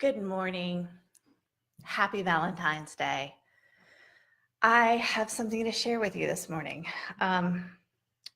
Good morning. Happy Valentine's Day. I have something to share with you this morning.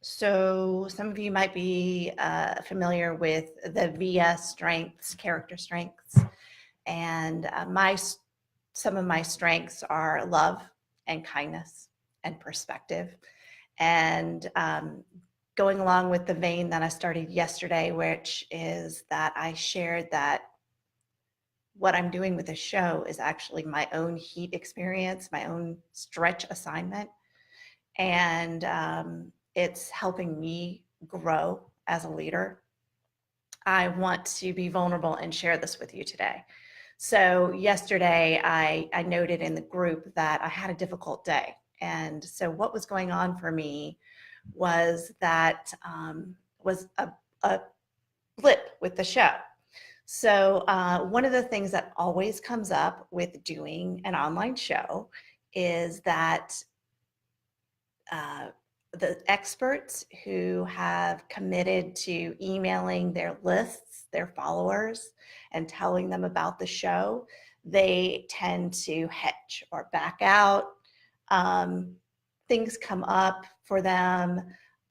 So some of you might be familiar with the VIA strengths, character strengths, and some of my strengths are love and kindness and perspective. And going along with the vein that I started yesterday, which is that I shared that what I'm doing with the show is actually my own heat experience, my own stretch assignment. And it's helping me grow as a leader. I want to be vulnerable and share this with you today. So, yesterday, I noted in the group that I had a difficult day. And so, what was going on for me was that was a blip with the show. So, one of the things that always comes up with doing an online show is that the experts who have committed to emailing their lists, their followers, and telling them about the show, they tend to hedge or back out. Things come up for them,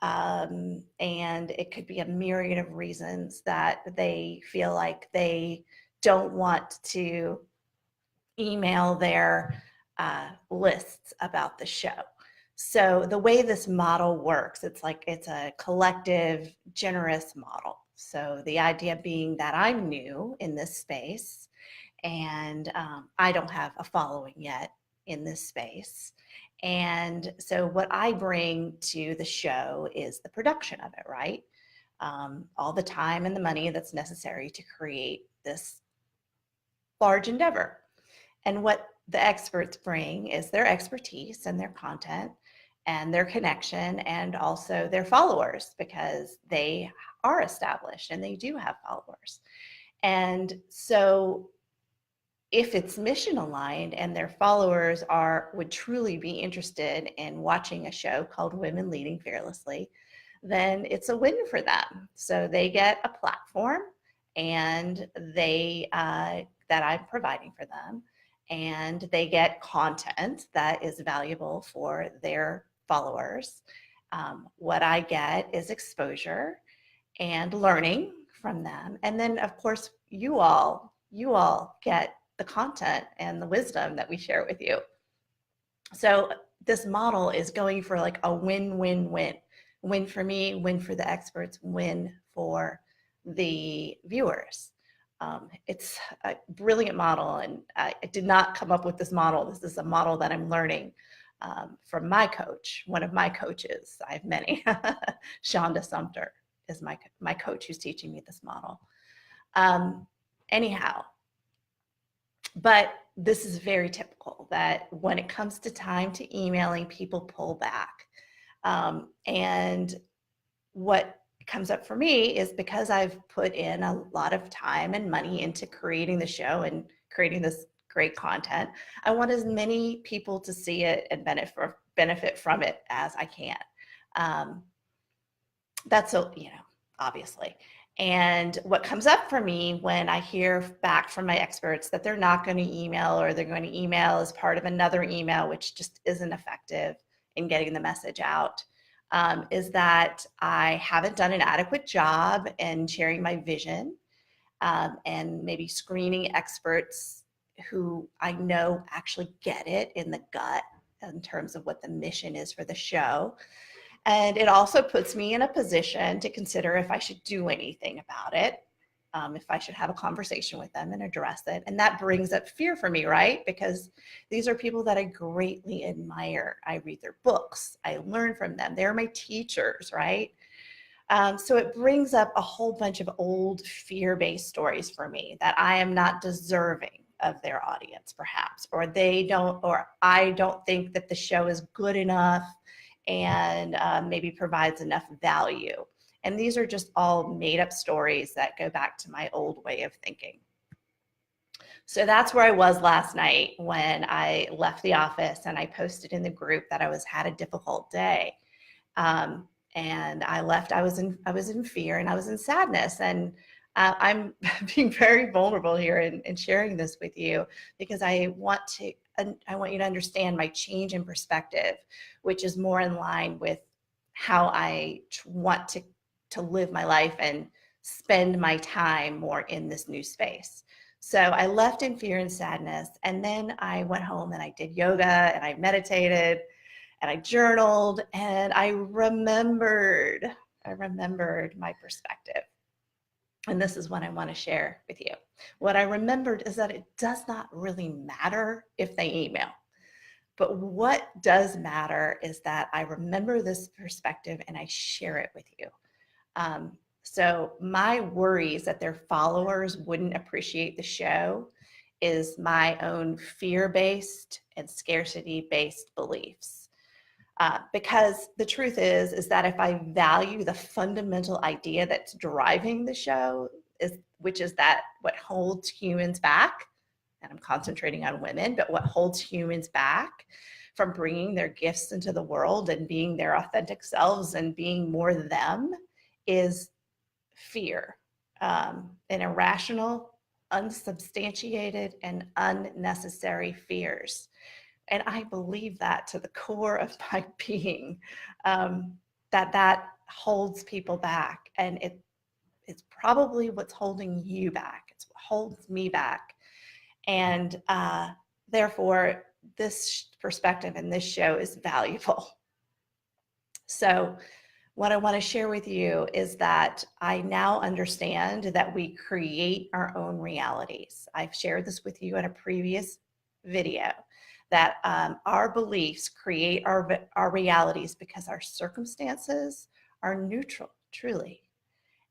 and it could be a myriad of reasons that they feel like they don't want to email their lists about the show. So the way this model works, it's a collective, generous model. So the idea being that I'm new in this space and I don't have a following yet in this space. And so what I bring to the show is the production of it, right? All the time and the money that's necessary to create this large endeavor. And what the experts bring is their expertise and their content and their connection and also their followers because they are established and they do have followers. And so if it's mission aligned and their followers would truly be interested in watching a show called Women Leading Fearlessly, then it's a win for them. So they get a platform and that I'm providing for them, and they get content that is valuable for their followers. What I get is exposure and learning from them, and then of course you all get the content and the wisdom that we share with you. So this model is going for like a win-win-win. Win for me, win for the experts, win for the viewers. It's a brilliant model, and I did not come up with this model. This is a model that I'm learning from my coach, one of my coaches. I have many. Shonda Sumter is my coach who's teaching me this model. Anyhow, but this is very typical that when it comes to time to emailing, people pull back. And what comes up for me is because I've put in a lot of time and money into creating the show and creating this great content, I want as many people to see it and benefit from it as I can. That's obviously. And what comes up for me when I hear back from my experts that they're not going to email, or they're going to email as part of another email, which just isn't effective in getting the message out, is that I haven't done an adequate job in sharing my vision, and maybe screening experts who I know actually get it in the gut in terms of what the mission is for the show. And it also puts me in a position to consider if I should do anything about it, if I should have a conversation with them and address it. And that brings up fear for me, right? Because these are people that I greatly admire. I read their books. I learn from them. They're my teachers, right? So it brings up a whole bunch of old fear-based stories for me that I am not deserving of their audience, perhaps, or I don't think that the show is good enough and maybe provides enough value. And these are just all made up stories that go back to my old way of thinking. So that's where I was last night when I left the office and I posted in the group that I had a difficult day. And I left, I was in fear and I was in sadness. And I'm being very vulnerable here and sharing this with you because I want you to understand my change in perspective, which is more in line with how I want to live my life and spend my time more in this new space. So I left in fear and sadness, and then I went home and I did yoga and I meditated and I journaled and I remembered my perspective. And this is what I want to share with you. What I remembered is that it does not really matter if they email. But what does matter is that I remember this perspective and I share it with you. So my worries that their followers wouldn't appreciate the show is my own fear-based and scarcity-based beliefs. Because the truth is that if I value the fundamental idea that's driving the show, which is that what holds humans back, and I'm concentrating on women, but what holds humans back from bringing their gifts into the world and being their authentic selves and being more them is fear, and irrational, unsubstantiated, and unnecessary fears. And I believe that to the core of my being, that holds people back. And it's probably what's holding you back. It's what holds me back. And therefore, this perspective in this show is valuable. So, what I want to share with you is that I now understand that we create our own realities. I've shared this with you in a previous video, that our beliefs create our realities because our circumstances are neutral, truly.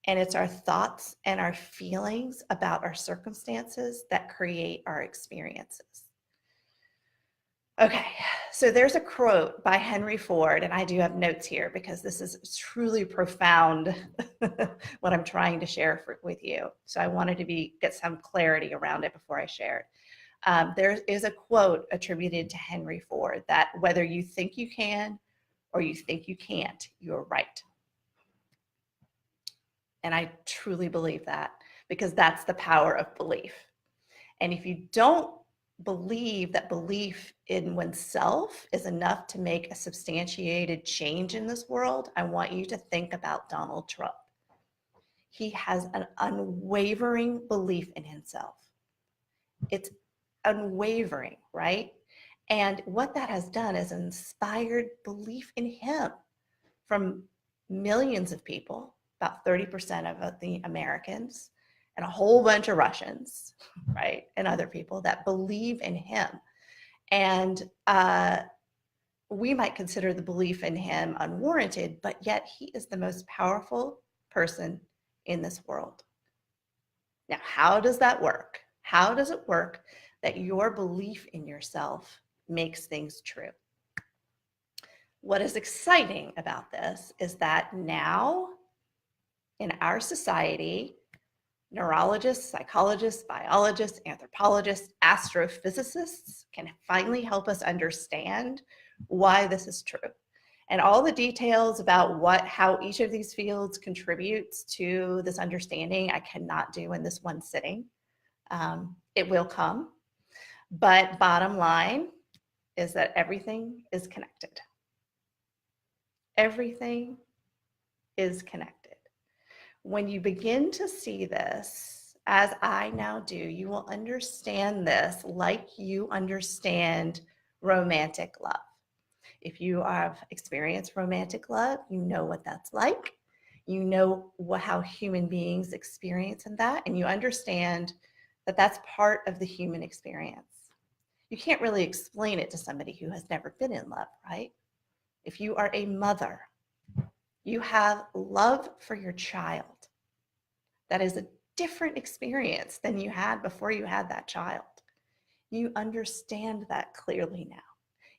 And it's our thoughts and our feelings about our circumstances that create our experiences. Okay, so there's a quote by Henry Ford, and I do have notes here because this is truly profound what I'm trying to share with you. So I wanted to get some clarity around it before I share it. There is a quote attributed to Henry Ford that whether you think you can or you think you can't, you're right. And I truly believe that because that's the power of belief. And if you don't believe that belief in oneself is enough to make a substantiated change in this world, I want you to think about Donald Trump. He has an unwavering belief in himself. It's unwavering, right? And what that has done is inspired belief in him from millions of people, about 30% of the Americans, and a whole bunch of Russians, right, and other people that believe in him. And we might consider the belief in him unwarranted, but yet he is the most powerful person in this world. Now, how does that work? How does it work that your belief in yourself makes things true? What is exciting about this is that now in our society, neurologists, psychologists, biologists, anthropologists, astrophysicists can finally help us understand why this is true. And all the details about how each of these fields contributes to this understanding, I cannot do in this one sitting. It will come. But bottom line is that everything is connected. Everything is connected. When you begin to see this, as I now do, you will understand this like you understand romantic love. If you have experienced romantic love, you know what that's like. You know how human beings experience in that, and you understand that that's part of the human experience. You can't really explain it to somebody who has never been in love, right? If you are a mother, you have love for your child. That is a different experience than you had before you had that child. You understand that clearly now.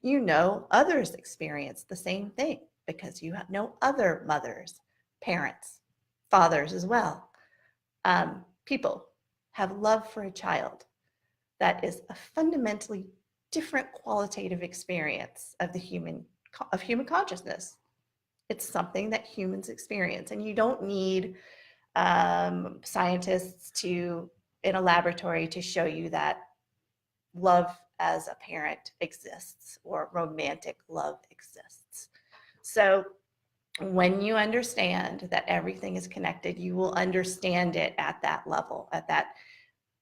You know others experience the same thing because you know other mothers, parents, fathers as well. People have love for a child. That is a fundamentally different qualitative experience of human consciousness. It's something that humans experience, and you don't need scientists to in a laboratory to show you that love as a parent exists or romantic love exists. So when you understand that everything is connected, you will understand it at that level, at that,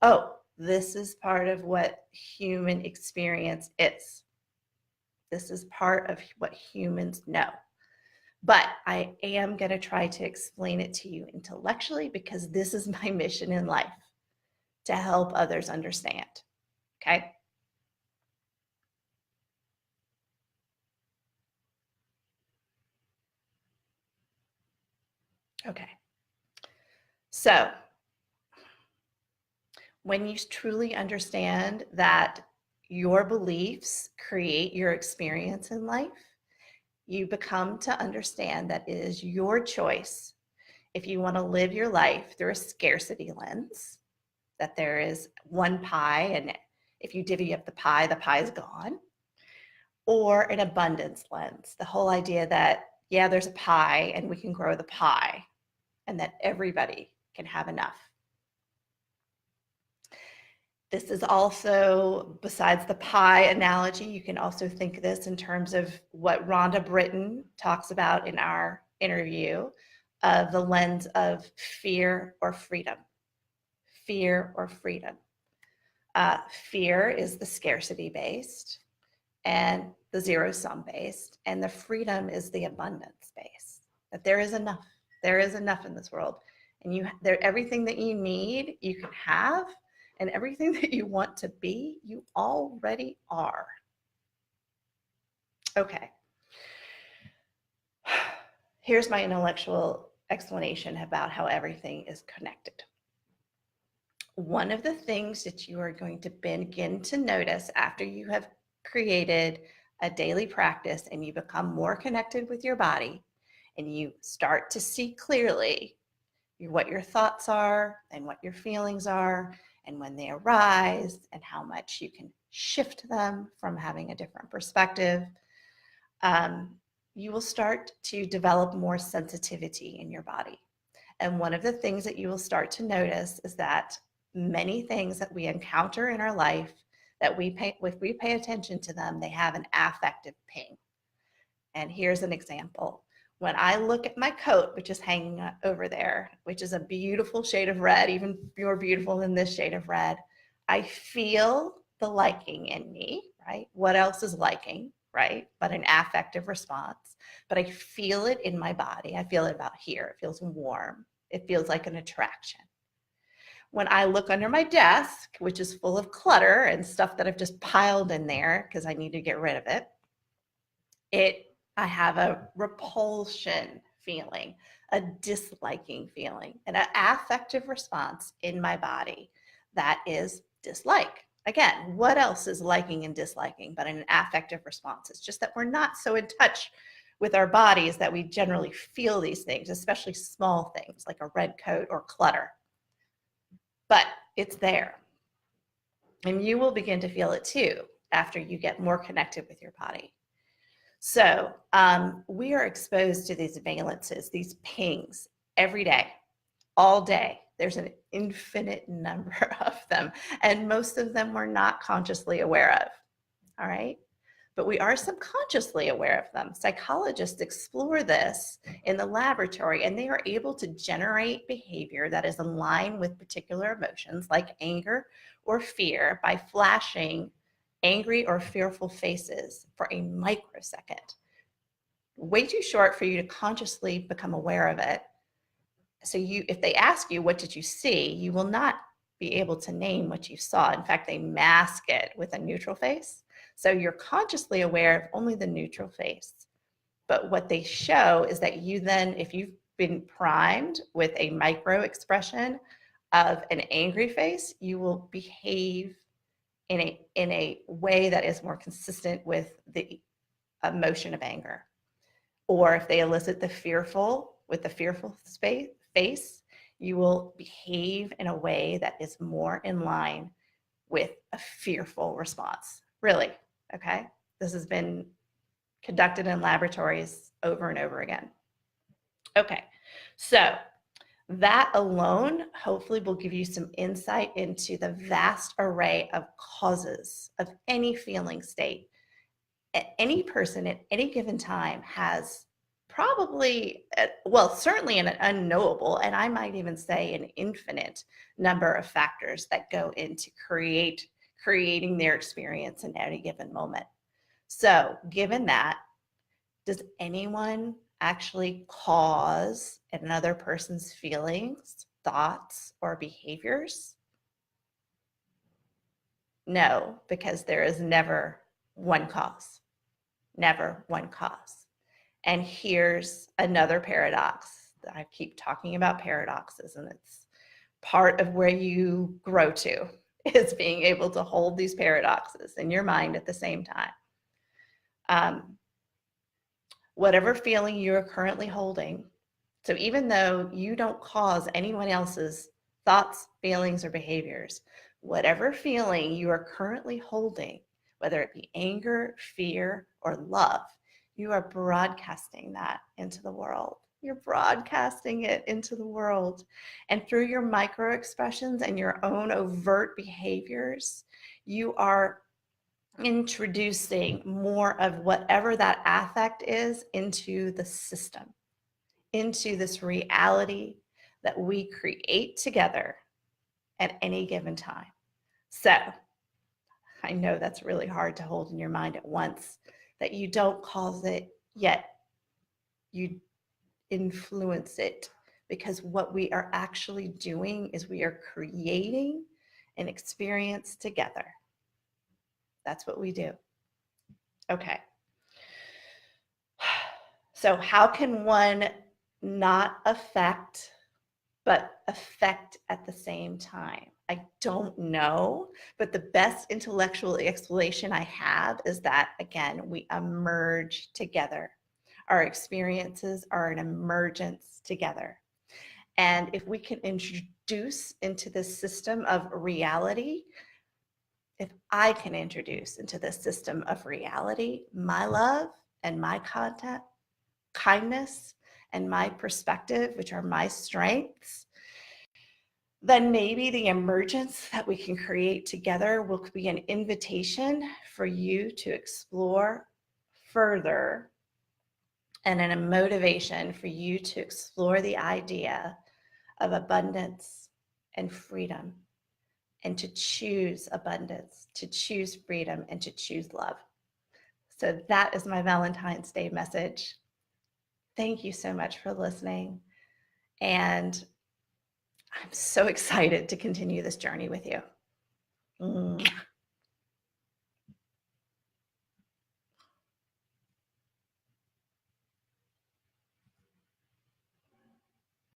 oh, this is part of what human experience is. This is part of what humans know. But I am going to try to explain it to you intellectually because this is my mission in life, to help others understand. Okay? Okay. So when you truly understand that your beliefs create your experience in life, you become to understand that it is your choice if you want to live your life through a scarcity lens, that there is one pie, and if you divvy up the pie is gone, or an abundance lens, the whole idea that, yeah, there's a pie and we can grow the pie and that everybody can have enough. This is also, besides the pie analogy, you can also think of this in terms of what Rhonda Britton talks about in our interview of the lens of fear or freedom. Fear or freedom. Fear is the scarcity based and the zero sum based, and the freedom is the abundance based. That there is enough. There is enough in this world, and everything that you need, you can have, and everything that you want to be, you already are. Okay. Here's my intellectual explanation about how everything is connected. One of the things that you are going to begin to notice after you have created a daily practice and you become more connected with your body and you start to see clearly what your thoughts are and what your feelings are and when they arise and how much you can shift them from having a different perspective, you will start to develop more sensitivity in your body. And one of the things that you will start to notice is that many things that we encounter in our life, that if we pay attention to them, they have an affective ping. And here's an example. When I look at my coat, which is hanging over there, which is a beautiful shade of red, even more beautiful than this shade of red, I feel the liking in me, right? What else is liking, right? But an affective response. But I feel it in my body. I feel it about here. It feels warm. It feels like an attraction. When I look under my desk, which is full of clutter and stuff that I've just piled in there because I need to get rid of it, I have a repulsion feeling, a disliking feeling, and an affective response in my body that is dislike. Again, what else is liking and disliking but an affective response? It's just that we're not so in touch with our bodies that we generally feel these things, especially small things like a red coat or clutter. But it's there. And you will begin to feel it too after you get more connected with your body. So we are exposed to these valences, these pings every day, all day. There's an infinite number of them, and most of them we're not consciously aware of, all right? But we are subconsciously aware of them. Psychologists explore this in the laboratory, and they are able to generate behavior that is in line with particular emotions like anger or fear by flashing angry or fearful faces for a microsecond. Way too short for you to consciously become aware of it. So if they ask you, what did you see? You will not be able to name what you saw. In fact, they mask it with a neutral face. So you're consciously aware of only the neutral face. But what they show is that you then, if you've been primed with a micro expression of an angry face, you will behave in a way that is more consistent with the emotion of anger. Or if they elicit the fearful with the fearful face, you will behave in a way that is more in line with a fearful response. Really, okay? This has been conducted in laboratories over and over again. Okay, so That alone hopefully will give you some insight into the vast array of causes of any feeling state. Any person at any given time has probably, well, certainly an unknowable, and I might even say an infinite number of factors that go into creating their experience in any given moment. So, given that, does anyone actually cause another person's feelings, thoughts, or behaviors? No, because there is never one cause. Never one cause. And here's another paradox. I keep talking about paradoxes, and it's part of where you grow to is being able to hold these paradoxes in your mind at the same time. Whatever feeling you're currently holding, so even though you don't cause anyone else's thoughts, feelings, or behaviors, whatever feeling you are currently holding, whether it be anger, fear, or love, you are broadcasting that into the world. You're broadcasting it into the world. And through your micro expressions and your own overt behaviors, you are introducing more of whatever that affect is into the system, into this reality that we create together at any given time. So I know that's really hard to hold in your mind at once, that you don't cause it, yet you influence it, because what we are actually doing is we are creating an experience together. That's what we do. Okay. So how can one not affect, but affect at the same time? I don't know, but the best intellectual explanation I have is that, again, we emerge together. Our experiences are an emergence together. And if we can introduce into this system of reality, if I can introduce into this system of reality my love and my content, kindness and my perspective, which are my strengths, then maybe the emergence that we can create together will be an invitation for you to explore further, and a motivation for you to explore the idea of abundance and freedom, and to choose abundance, to choose freedom, and to choose love. So that is my Valentine's Day message. Thank you so much for listening. And I'm so excited to continue this journey with you.